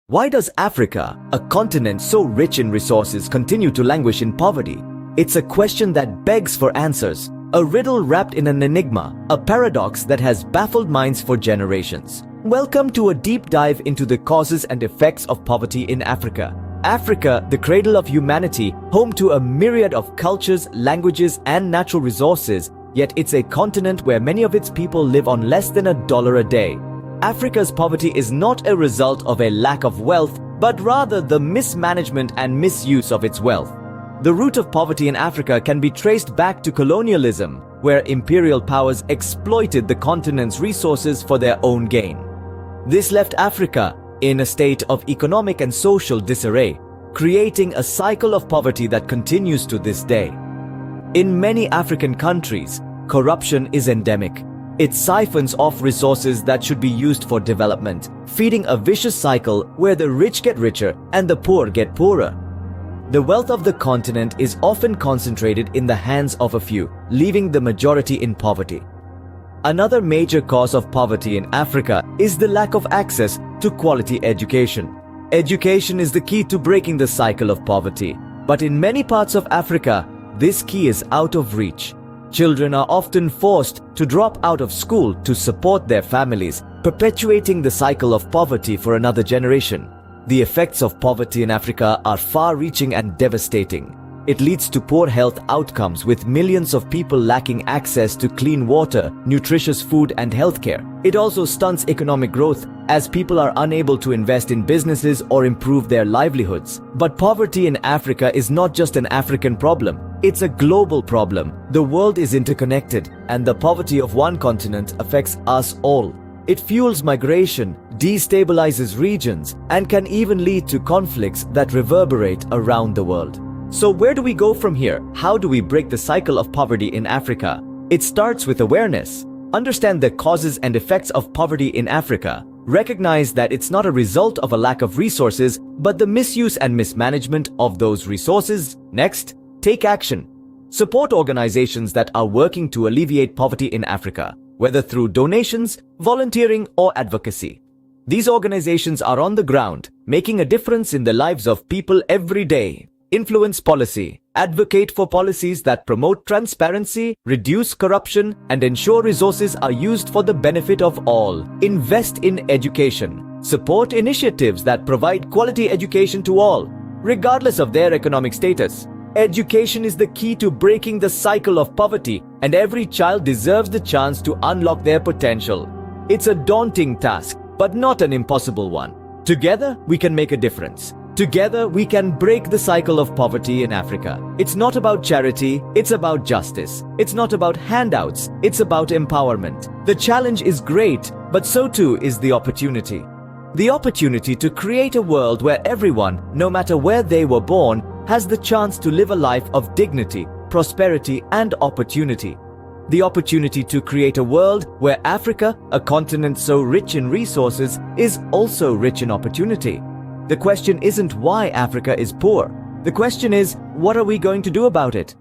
Why does Africa, a continent so rich in resources, continue to languish in poverty? It's a question that begs for answers, a riddle wrapped in an enigma, a paradox that has baffled minds for generations. Welcome to a deep dive into the causes and effects of poverty in Africa. Africa, the cradle of humanity, home to a myriad of cultures, languages, and natural resources, yet it's a continent where many of its people live on less than $1 a day. Africa's poverty is not a result of a lack of wealth, but rather the mismanagement and misuse of its wealth. The root of poverty in Africa can be traced back to colonialism, where imperial powers exploited the continent's resources for their own gain. This left Africa in a state of economic and social disarray, creating a cycle of poverty that continues to this day. In many African countries, corruption is endemic. It siphons off resources that should be used for development, feeding a vicious cycle where the rich get richer and the poor get poorer. The wealth of the continent is often concentrated in the hands of a few, leaving the majority in poverty. Another major cause of poverty in Africa is the lack of access to quality education. Education is the key to breaking the cycle of poverty, but in many parts of Africa, this key is out of reach. Children are often forced to drop out of school to support their families, perpetuating the cycle of poverty for another generation. The effects of poverty in Africa are far-reaching and devastating. It leads to poor health outcomes, with millions of people lacking access to clean water, nutritious food, and healthcare. It also stunts economic growth, as people are unable to invest in businesses or improve their livelihoods. But poverty in Africa is not just an African problem. It's a global problem. The world is interconnected, and the poverty of one continent affects us all. It fuels migration, destabilizes regions, and can even lead to conflicts that reverberate around the world. So where do we go from here? How do we break the cycle of poverty in Africa? It starts with awareness. Understand the causes and effects of poverty in Africa. Recognize that it's not a result of a lack of resources, but the misuse and mismanagement of those resources. Next, take action. Support organizations that are working to alleviate poverty in Africa, whether through donations, volunteering, or advocacy. These organizations are on the ground, making a difference in the lives of people every day. Influence policy. Advocate for policies that promote transparency, reduce corruption, and ensure resources are used for the benefit of all. Invest in education. Support initiatives that provide quality education to all, regardless of their economic status. Education is the key to breaking the cycle of poverty, and every child deserves the chance to unlock their potential. It's a daunting task, but not an impossible one. Together, we can make a difference. Together, we can break the cycle of poverty in Africa. It's not about charity, it's about justice. It's not about handouts, it's about empowerment. The challenge is great, but so too is the opportunity. The opportunity to create a world where everyone, no matter where they were born, has the chance to live a life of dignity, prosperity, and opportunity. The opportunity to create a world where Africa, a continent so rich in resources, is also rich in opportunity. The question isn't why Africa is poor. The question is, what are we going to do about it?